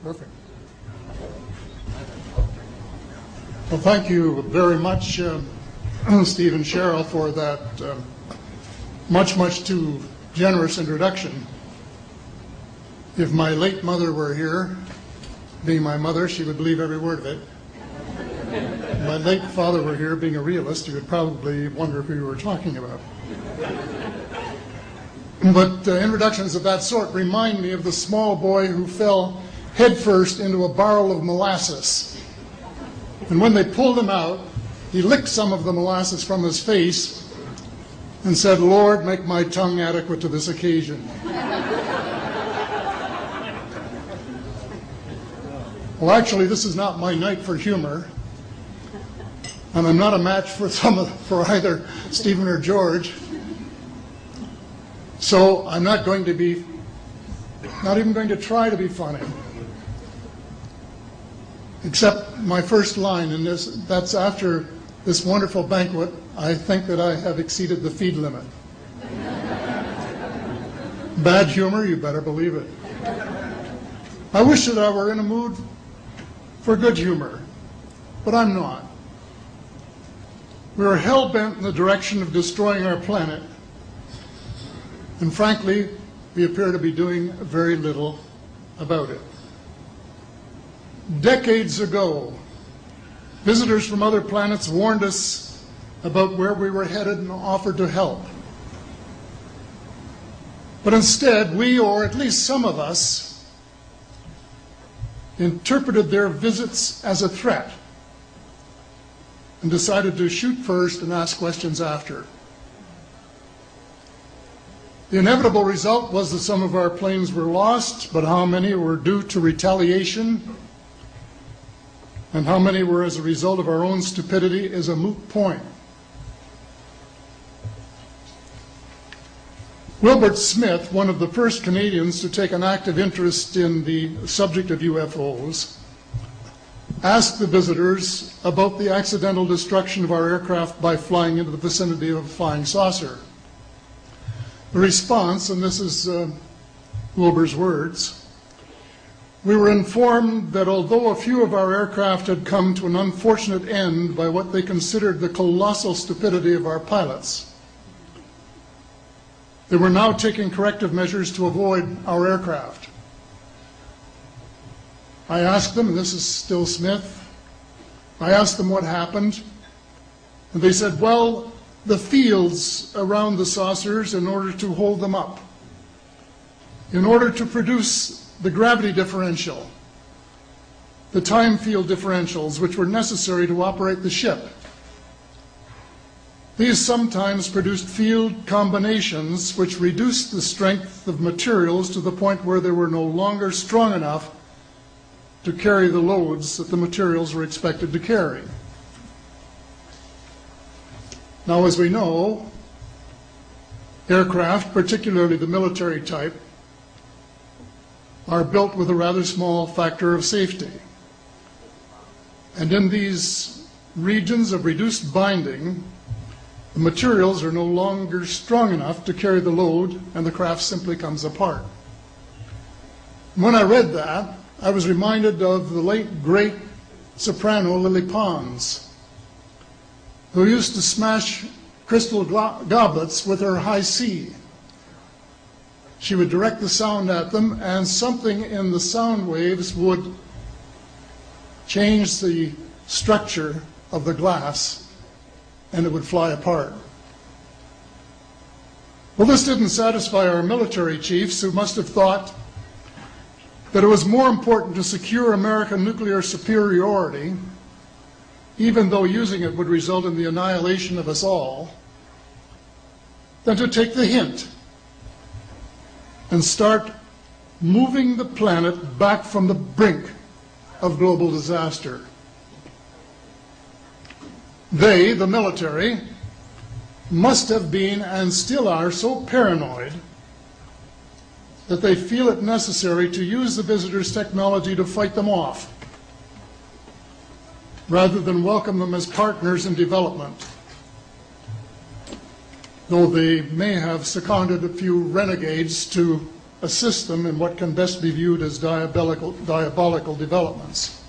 Perfect. Well, thank you very much, Steve and Cheryl, for that much too generous introduction. If my late mother were here, being my mother, she would believe every word of it. If my late father were here, being a realist, he would probably wonder who you were talking about. But introductions of that sort remind me of the small boy who fell headfirst into a barrel of molasses. And when they pulled him out, he licked some of the molasses from his face and said, "Lord, make my tongue adequate to this occasion." Well, actually, this is not my night for humor, and I'm not a match for either Stephen or George. So I'm not even going to try to be funny. Except my first line, and that's after this wonderful banquet, I think that I have exceeded the feed limit. Bad humor, you better believe it. I wish that I were in a mood for good humor, but I'm not. We are hell-bent in the direction of destroying our planet, and frankly, we appear to be doing very little about it. Decades ago, visitors from other planets warned us about where we were headed and offered to help. But instead, we, or at least some of us, interpreted their visits as a threat and decided to shoot first and ask questions after. The inevitable result was that some of our planes were lost, but how many were due to retaliation and how many were as a result of our own stupidity is a moot point. Wilbert Smith, one of the first Canadians to take an active interest in the subject of UFOs, asked the visitors about the accidental destruction of our aircraft by flying into the vicinity of a flying saucer. The response, and this is Wilbur's words, "We were informed that although a few of our aircraft had come to an unfortunate end by what they considered the colossal stupidity of our pilots, they were now taking corrective measures to avoid our aircraft. I asked them," and this is still Smith, I asked them what happened, and they said, "Well, the fields around the saucers, in order to hold them up, in order to produce the gravity differential, the time field differentials which were necessary to operate the ship. These sometimes produced field combinations which reduced the strength of materials to the point where they were no longer strong enough to carry the loads that the materials were expected to carry." Now, as we know, aircraft, particularly the military type, are built with a rather small factor of safety. And in these regions of reduced binding, the materials are no longer strong enough to carry the load, and the craft simply comes apart. When I read that, I was reminded of the late, great soprano Lily Pons, who used to smash crystal goblets with her high C. She would direct the sound at them, and something in the sound waves would change the structure of the glass, and it would fly apart. Well, this didn't satisfy our military chiefs, who must have thought that it was more important to secure American nuclear superiority, even though using it would result in the annihilation of us all, than to take the hint and start moving the planet back from the brink of global disaster. They, the military, must have been and still are so paranoid that they feel it necessary to use the visitors' technology to fight them off, rather than welcome them as partners in development, though they may have seconded a few renegades to assist them in what can best be viewed as diabolical developments.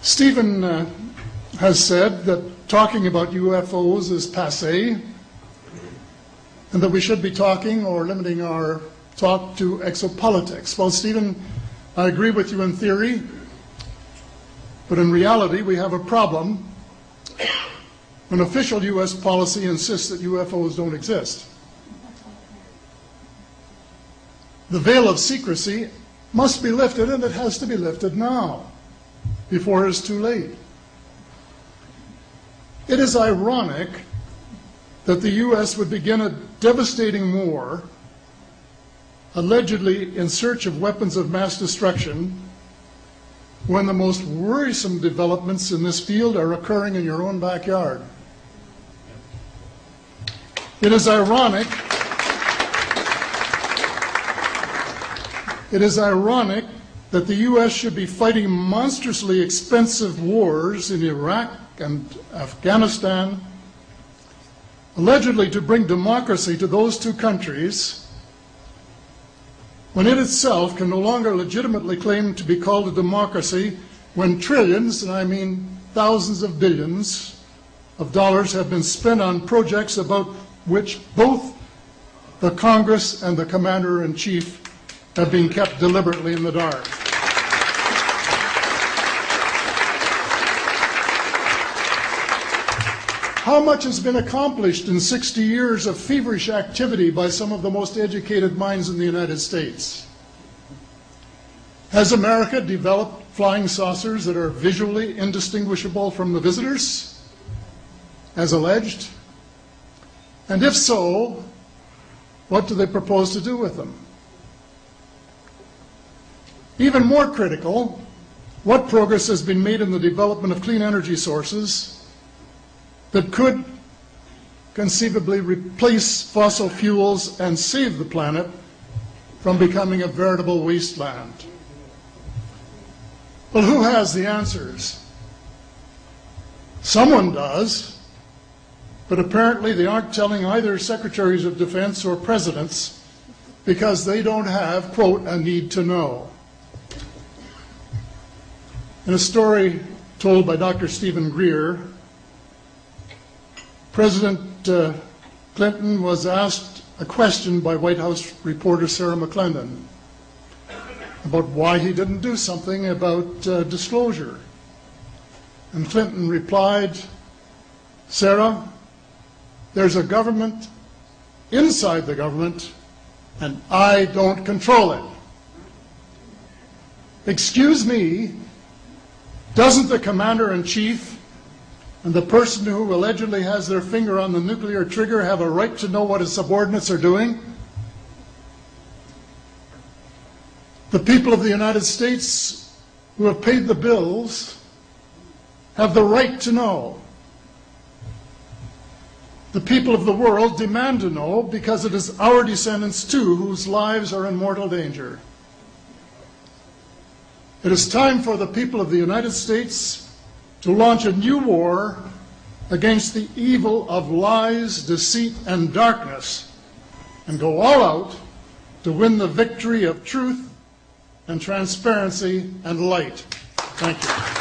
Stephen has said that talking about UFOs is passé, and that we should be talking or limiting our talk to exopolitics. Well, Stephen, I agree with you in theory, but in reality we have a problem when official U.S. policy insists that UFOs don't exist. The veil of secrecy must be lifted, and it has to be lifted now, before it's too late. It is ironic that the U.S. would begin a devastating war, allegedly in search of weapons of mass destruction, when the most worrisome developments in this field are occurring in your own backyard. It is ironic that the U.S. should be fighting monstrously expensive wars in Iraq and Afghanistan, allegedly to bring democracy to those two countries, when it itself can no longer legitimately claim to be called a democracy, when trillions, and I mean thousands of billions of dollars, have been spent on projects about which both the Congress and the Commander-in-Chief have been kept deliberately in the dark. How much has been accomplished in 60 years of feverish activity by some of the most educated minds in the United States? Has America developed flying saucers that are visually indistinguishable from the visitors, as alleged? And if so, what do they propose to do with them? Even more critical, what progress has been made in the development of clean energy sources that could conceivably replace fossil fuels and save the planet from becoming a veritable wasteland? Well, who has the answers? Someone does, but apparently they aren't telling either secretaries of defense or presidents because they don't have, quote, a need to know. In a story told by Dr. Stephen Greer, President Clinton was asked a question by White House reporter Sarah McClendon about why he didn't do something about disclosure. And Clinton replied, "Sarah, there's a government inside the government, and I don't control it." Excuse me, doesn't the Commander-in-Chief and the person who allegedly has their finger on the nuclear trigger have a right to know what his subordinates are doing? The people of the United States who have paid the bills have the right to know. The people of the world demand to know because it is our descendants too whose lives are in mortal danger. It is time for the people of the United States to launch a new war against the evil of lies, deceit, and darkness, and go all out to win the victory of truth and transparency and light. Thank you.